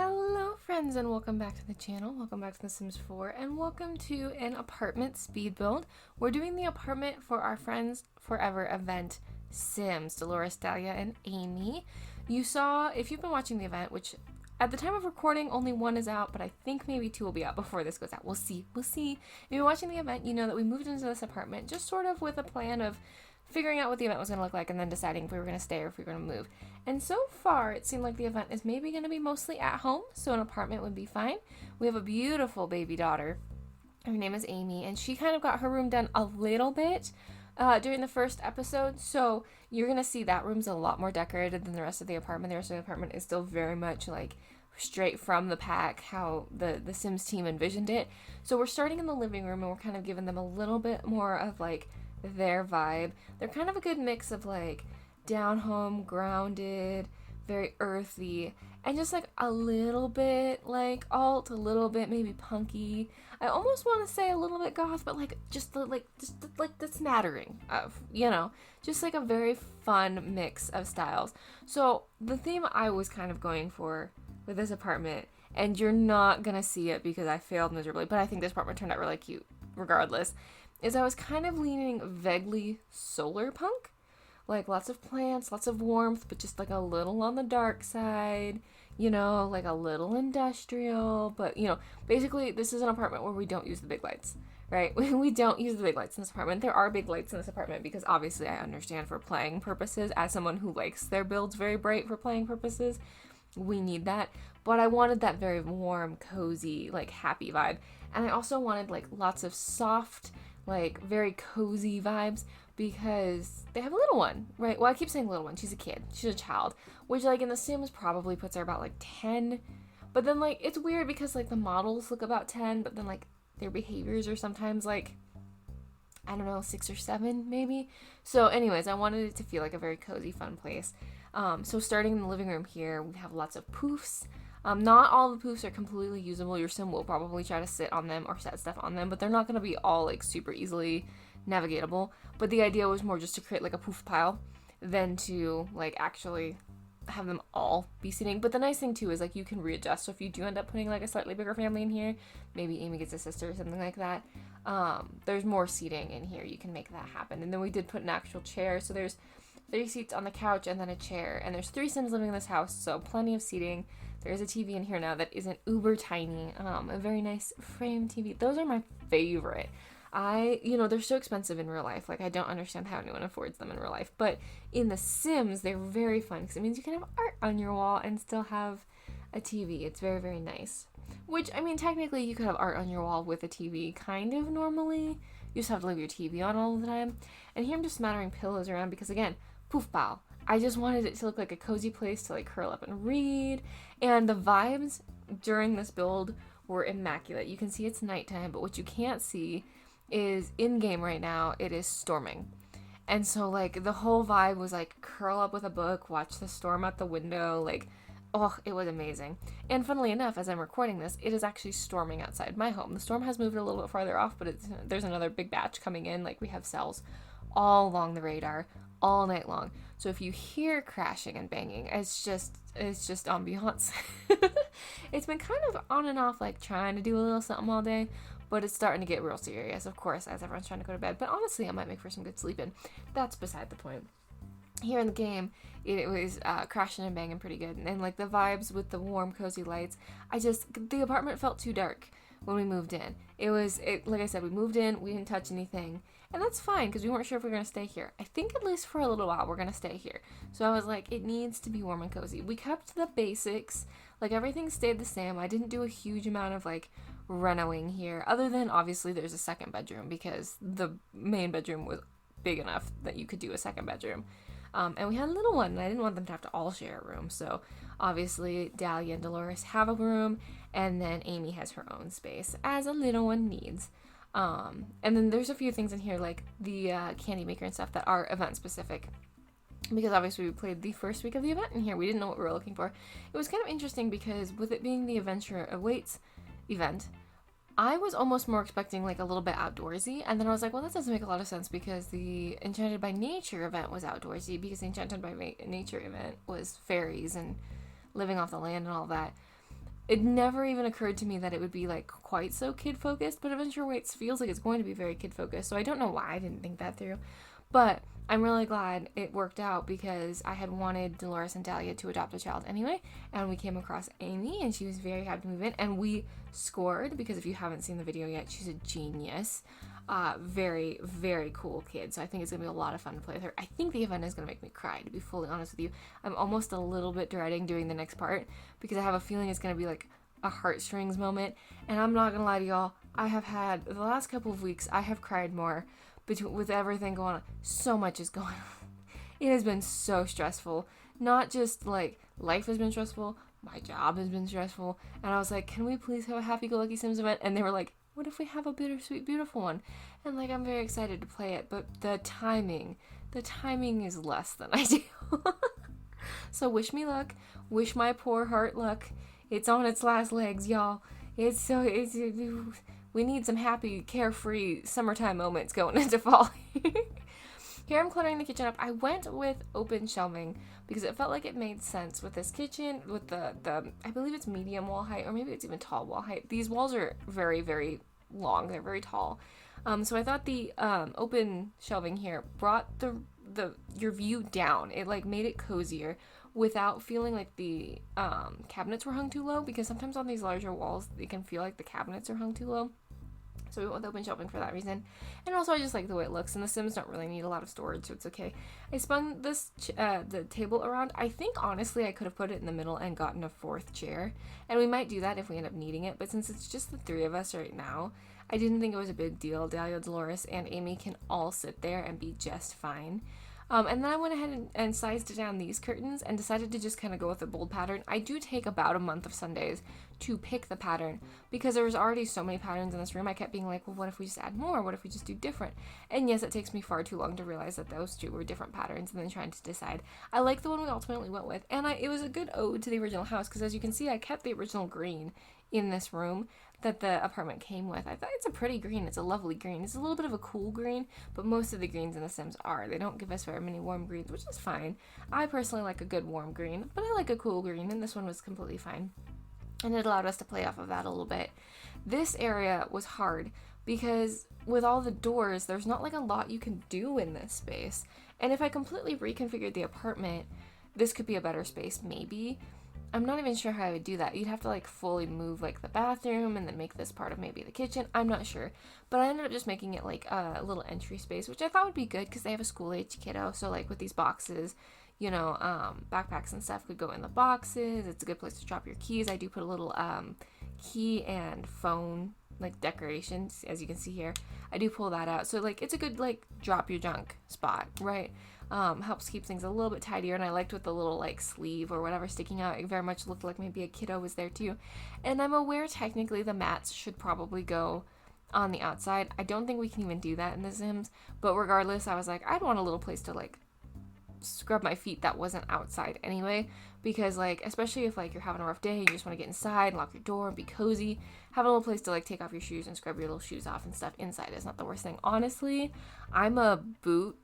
Hello friends and welcome back to the channel. Welcome back to The Sims 4 and welcome to an apartment speed build. We're doing the apartment for our Friends Forever event Sims, Dolores, Dahlia, and Amy. You saw, if you've been watching the event, which at the time of recording only one is out, but I think maybe two will be out before this goes out. We'll see. If you're watching the event, you know that we moved into this apartment just sort of with a plan of figuring out what the event was going to look like and then deciding if we were going to stay or if we were going to move. And so far, it seemed like the event is maybe going to be mostly at home, so an apartment would be fine. We have a beautiful baby daughter. Her name is Amy, and she kind of got her room done a little bit during the first episode, so you're going to see that room's a lot more decorated than the rest of the apartment. The rest of the apartment is still very much like straight from the pack, how the Sims team envisioned it. So we're starting in the living room, and we're kind of giving them a little bit more of like their vibe. They're kind of a good mix of like down home, grounded, very earthy, and just like a little bit like alt, a little bit maybe punky. I almost want to say a little bit goth, but just the smattering of, just like a very fun mix of styles. So the theme I was kind of going for with this apartment, and you're not gonna see it because I failed miserably, but I think this apartment turned out really cute regardless, is I was kind of leaning vaguely solar punk. Like lots of plants, lots of warmth, but just like a little on the dark side, like a little industrial. But, basically this is an apartment where we don't use the big lights, right? We don't use the big lights in this apartment. There are big lights in this apartment because obviously I understand for playing purposes, as someone who likes their builds very bright for playing purposes, we need that. But I wanted that very warm, cozy, like happy vibe. And I also wanted like lots of soft, like very cozy vibes because they have a little one, right? Well, I keep saying little one. She's a kid. She's a child, which like in The Sims probably puts her about like 10. But then like it's weird because like the models look about 10, but then like their behaviors are sometimes like, I don't know, 6 or 7 maybe. So anyways, I wanted it to feel like a very cozy, fun place. So starting in the living room here, we have lots of poofs. Not all the poofs are completely usable. Your sim will probably try to sit on them or set stuff on them, but they're not going to be all like super easily navigatable. But the idea was more just to create like a poof pile than to like actually have them all be seating. But the nice thing too is like you can readjust. So if you do end up putting like a slightly bigger family in here, maybe Amy gets a sister or something like that, there's more seating in here. You can make that happen. And then we did put an actual chair. So there's 3 seats on the couch and then a chair. And there's 3 Sims living in this house, so plenty of seating. There's a TV in here now that isn't uber tiny. A very nice frame TV. Those are my favorite. They're so expensive in real life. Like, I don't understand how anyone affords them in real life. But in The Sims, they're very fun because it means you can have art on your wall and still have a TV. It's very, very nice. Which, I mean, technically you could have art on your wall with a TV kind of normally. You just have to leave your TV on all the time. And here I'm just smattering pillows around because, again, poof pal. I just wanted it to look like a cozy place to like curl up and read. And the vibes during this build were immaculate. You can see it's nighttime, but what you can't see is in game right now, it is storming. And so like the whole vibe was like curl up with a book, watch the storm out the window. Like, oh, it was amazing. And funnily enough, as I'm recording this, it is actually storming outside my home. The storm has moved a little bit farther off, but there's another big batch coming in. Like we have cells all along the radar all night long. So if you hear crashing and banging, it's just ambiance. It's been kind of on and off, like trying to do a little something all day, but it's starting to get real serious, of course, as everyone's trying to go to bed. But honestly, I might make for some good sleeping. That's beside the point. Here in the game, it was crashing and banging pretty good. And like the vibes with the warm, cozy lights, the apartment felt too dark when we moved in. Like I said, we moved in, we didn't touch anything. And that's fine because we weren't sure if we were going to stay here. I think at least for a little while we're going to stay here. So I was like, it needs to be warm and cozy. We kept the basics. Like everything stayed the same. I didn't do a huge amount of like renoing here. Other than obviously there's a second bedroom because the main bedroom was big enough that you could do a second bedroom. And we had a little one and I didn't want them to have to all share a room. So obviously Dahlia and Dolores have a room and then Amy has her own space as a little one needs. And then there's a few things in here like the candy maker and stuff that are event specific because obviously we played the first week of the event in here. We didn't know what we were looking for. It was kind of interesting because with it being the Adventure Awaits event, I was almost more expecting like a little bit outdoorsy, and then I was like, well, that doesn't make a lot of sense because the Enchanted by Nature event was outdoorsy because the Enchanted by Nature event was fairies and living off the land and all that. it never even occurred to me that it would be like quite so kid focused, but Adventure Weights feels like it's going to be very kid focused. So I don't know why I didn't think that through, but I'm really glad it worked out because I had wanted Dolores and Dahlia to adopt a child anyway, and we came across Amy, and she was very happy to move in, and we scored, because if you haven't seen the video yet, she's a genius. Very, very cool kid, so I think it's going to be a lot of fun to play with her. I think the event is going to make me cry, to be fully honest with you. I'm almost a little bit dreading doing the next part, because I have a feeling it's going to be like a heartstrings moment, and I'm not going to lie to y'all, I have had, the last couple of weeks, I have cried more with everything going on. So much is going on. It has been so stressful. Not just like life has been stressful, my job has been stressful. And I was like, can we please have a happy-go-lucky Sims event? And they were like, what if we have a bittersweet beautiful one? And like, I'm very excited to play it, but the timing is less than ideal. So wish me luck. Wish my poor heart luck. It's on its last legs, y'all. We need some happy, carefree summertime moments going into fall. Here I'm cluttering the kitchen up. I went with open shelving because it felt like it made sense with this kitchen, with the I believe it's medium wall height, or maybe it's even tall wall height. These walls are very, very long. They're very tall. So I thought the open shelving here brought your view down. It like made it cozier without feeling like the cabinets were hung too low, because sometimes on these larger walls it can feel like the cabinets are hung too low. So we went with open shelving for that reason. And also I just like the way it looks, and the Sims don't really need a lot of storage, so it's okay. I spun this the table around. I think honestly I could have put it in the middle and gotten a fourth chair, and we might do that if we end up needing it, but since it's just the three of us right now, I didn't think it was a big deal. Dahlia, Dolores, and Amy can all sit there and be just fine. And then I went ahead and sized down these curtains and decided to just kind of go with a bold pattern. I do take about a month of Sundays to pick the pattern because there was already so many patterns in this room. I kept being like, well, what if we just add more? What if we just do different? And yes, it takes me far too long to realize that those two were different patterns and then trying to decide. I like the one we ultimately went with, and it was a good ode to the original house because as you can see, I kept the original green in this room that the apartment came with. I thought it's a pretty green. It's a lovely green. It's a little bit of a cool green, but most of the greens in The Sims are. They don't give us very many warm greens, which is fine. I personally like a good warm green, but I like a cool green, and this one was completely fine. And it allowed us to play off of that a little bit. This area was hard because with all the doors, there's not like a lot you can do in this space. And if I completely reconfigured the apartment, this could be a better space, maybe. I'm not even sure how I would do that. You'd have to like fully move like the bathroom and then make this part of maybe the kitchen. I'm not sure. But I ended up just making it like a little entry space, which I thought would be good because they have a school-age kiddo. So like with these boxes, you know, backpacks and stuff could go in the boxes. It's a good place to drop your keys. I do put a little key and phone like decorations, as you can see here. I do pull that out. So like it's a good like drop your junk spot, right? Helps keep things a little bit tidier, and I liked with the little like sleeve or whatever sticking out. It very much looked like maybe a kiddo was there too. And I'm aware technically the mats should probably go on the outside. I don't think we can even do that in The Sims, but regardless, I was like, I'd want a little place to like scrub my feet that wasn't outside anyway, because like especially if like you're having a rough day, you just want to get inside, lock your door, and be cozy. Having a little place to like take off your shoes and scrub your little shoes off and stuff inside is not the worst thing. Honestly, I'm a boot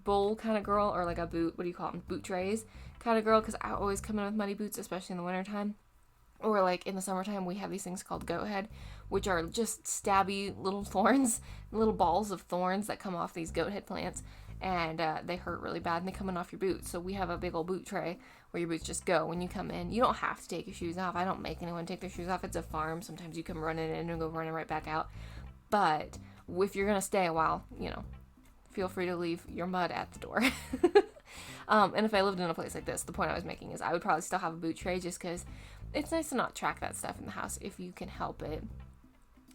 bowl kind of girl, or like a boot, what do you call them, boot trays kind of girl, because I always come in with muddy boots, especially in the wintertime. Or like in the summertime, we have these things called goat head, which are just stabby little thorns, little balls of thorns that come off these goat head plants, and they hurt really bad, and they come in off your boots. So we have a big old boot tray where your boots just go when you come in. You don't have to take your shoes off. I don't make anyone take their shoes off. It's a farm. Sometimes you come running in and go running right back out. But if you're gonna stay a while, you know, feel free to leave your mud at the door. And if I lived in a place like this, the point I was making is I would probably still have a boot tray just because it's nice to not track that stuff in the house if you can help it.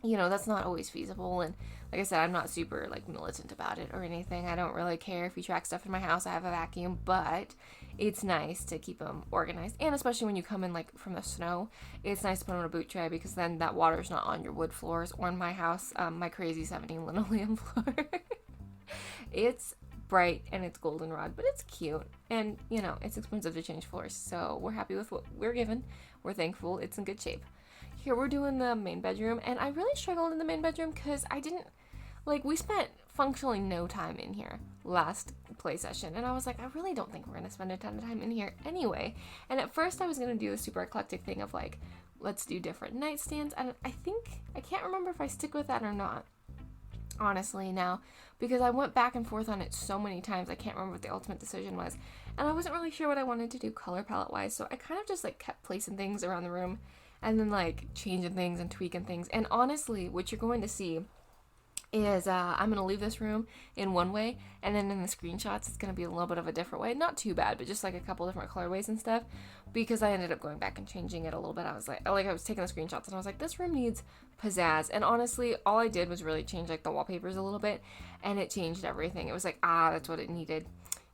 You know, that's not always feasible. And like I said, I'm not super like militant about it or anything. I don't really care if you track stuff in my house. I have a vacuum, but it's nice to keep them organized. And especially when you come in like from the snow, it's nice to put them on a boot tray because then that water's not on your wood floors or in my house, my crazy 17 linoleum floor. It's bright and it's goldenrod, but it's cute, and you know, it's expensive to change floors, so we're happy with what we're given. We're thankful it's in good shape. Here we're doing the main bedroom, and I really struggled in the main bedroom because I didn't like, we spent functionally no time in here last play session, and I was like, I really don't think we're gonna spend a ton of time in here anyway. And at first I was gonna do the super eclectic thing of like let's do different nightstands. And I can't remember if I stick with that or not, honestly, now, because I went back and forth on it so many times. I can't remember what the ultimate decision was, and I wasn't really sure what I wanted to do color palette wise, so I kind of just like kept placing things around the room and then like changing things and tweaking things. And honestly, what you're going to see is I'm going to leave this room in one way, and then in the screenshots it's going to be a little bit of a different way. Not too bad, but just like a couple different colorways and stuff, because I ended up going back and changing it a little bit. I was I was taking the screenshots and I was like, this room needs pizzazz. And honestly, all I did was really change like the wallpapers a little bit, and it changed everything. It was like, that's what it needed,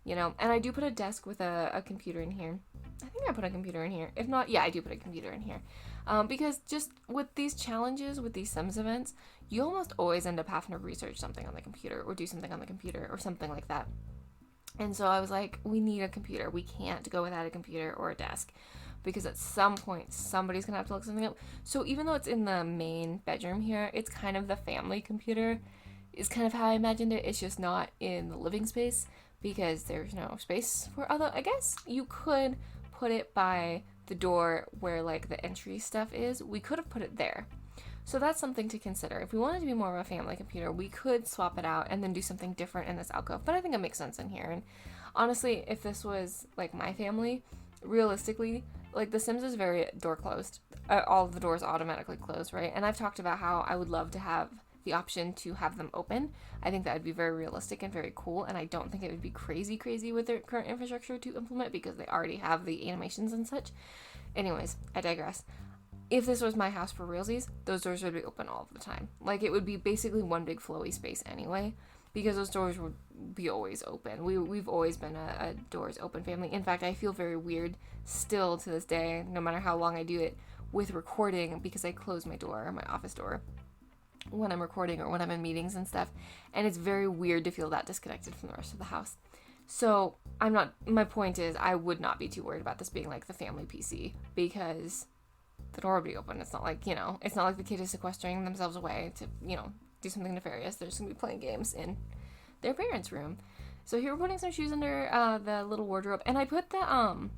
you know. And I do put a desk with a computer in here. I think I put a computer in here. If not, yeah, I do put a computer in here. Because just with these challenges, with these Sims events, you almost always end up having to research something on the computer or do something on the computer or something like that. And so I was like, we need a computer. We can't go without a computer or a desk, because at some point somebody's going to have to look something up. So even though it's in the main bedroom here, it's kind of the family computer is kind of how I imagined it. It's just not in the living space because there's no space for other, I guess you could put it by the door where like the entry stuff is. We could have put it there. So that's something to consider. If we wanted to be more of a family computer, we could swap it out and then do something different in this alcove. But I think it makes sense in here. And honestly, if this was like my family, realistically, like The Sims is very door closed. All of the doors automatically close, right? And I've talked about how I would love to have the option to have them open. I think that would be very realistic and very cool, and I don't think it would be crazy with their current infrastructure to implement, because they already have the animations and such. Anyways, I digress. If this was my house for realsies, those doors would be open all the time. Like, it would be basically one big flowy space anyway, because those doors would be always open. We've always been a doors open family. In fact, I feel very weird still to this day, no matter how long I do it, with recording, because I close my door, my office door, when I'm recording or when I'm in meetings and stuff, and it's very weird to feel that disconnected from the rest of the house. So my point is, I would not be too worried about this being like the family PC, because the door would be open. It's not like, it's not like the kid is sequestering themselves away to, do something nefarious. They're just gonna be playing games in their parents' room. So here we're putting some shoes under the little wardrobe, and I put the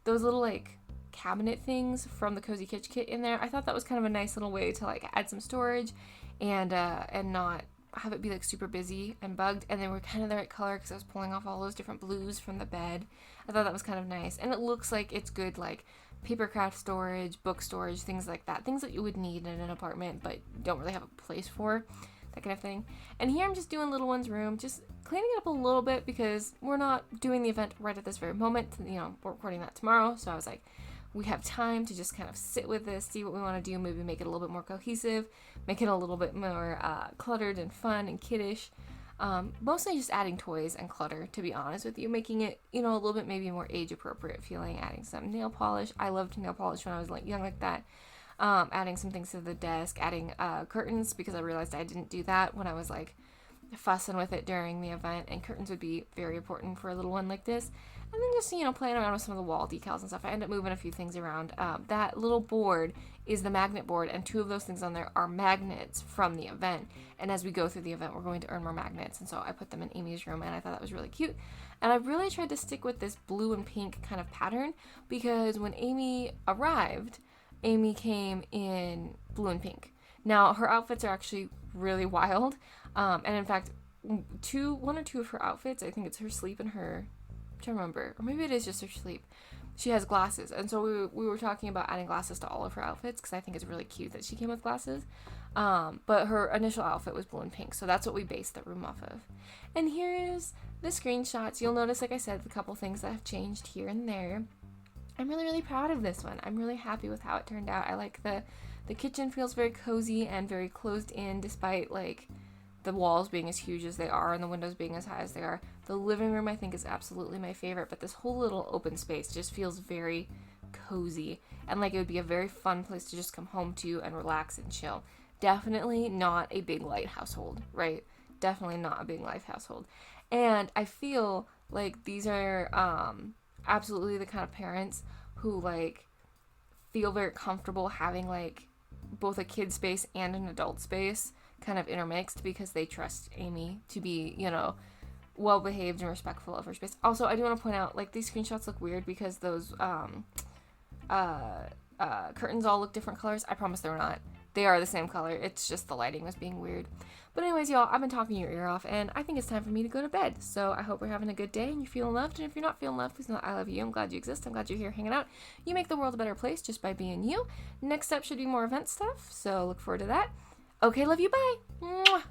those little like cabinet things from the Cozy Kitsch kit in there. I thought that was kind of a nice little way to like add some storage and not have it be like super busy and bugged. And they were kind of the right color because I was pulling off all those different blues from the bed. I thought that was kind of nice, and it looks like it's good like paper craft storage, book storage, things like that, things that you would need in an apartment but don't really have a place for, that kind of thing. And here I'm just doing little one's room, just cleaning it up a little bit, because we're not doing the event right at this very moment. We're recording that tomorrow, so I was like, we have time to just kind of sit with this, see what we want to do, maybe make it a little bit more cohesive, make it a little bit more cluttered and fun and kiddish. Mostly just adding toys and clutter, to be honest with you, making it, a little bit maybe more age appropriate feeling, adding some nail polish. I loved nail polish when I was like young like that. Adding some things to the desk, adding curtains, because I realized I didn't do that when I was like fussing with it during the event, and curtains would be very important for a little one like this. And then just, playing around with some of the wall decals and stuff. I ended up moving a few things around. That little board is the magnet board, and 2 of those things on there are magnets from the event. And as we go through the event, we're going to earn more magnets. And so I put them in Amy's room, and I thought that was really cute. And I really tried to stick with this blue and pink kind of pattern, because when Amy arrived, Amy came in blue and pink. Now, her outfits are actually really wild. And in fact, 1 or 2 of her outfits, I think it's her sleep and her... I'm trying to remember, or maybe it is just her sleep. She has glasses, and so we were talking about adding glasses to all of her outfits, because I think it's really cute that she came with glasses. But her initial outfit was blue and pink, so that's what we based the room off of. And here's the screenshots. You'll notice, like I said, the couple things that have changed here and there. I'm really, really proud of this one. I'm really happy with how it turned out. I like the kitchen feels very cozy and very closed in, despite like the walls being as huge as they are and the windows being as high as they are. The living room, I think, is absolutely my favorite, but this whole little open space just feels very cozy, and like it would be a very fun place to just come home to and relax and chill. Definitely not a big light household, right? Definitely not a big life household. And I feel like these are absolutely the kind of parents who like feel very comfortable having like both a kid space and an adult space kind of intermixed, because they trust Amy to be, well behaved and respectful of her space. Also, I do want to point out, like, these screenshots look weird because those curtains all look different colors. I promise they're not. They are the same color. It's just the lighting was being weird. But anyways, y'all, I've been talking your ear off, and I think it's time for me to go to bed. So I hope you're having a good day and you're feeling loved. And if you're not feeling loved, please know I love you. I'm glad you exist. I'm glad you're here hanging out. You make the world a better place just by being you. Next up should be more event stuff, so look forward to that. Okay, love you. Bye. Mwah.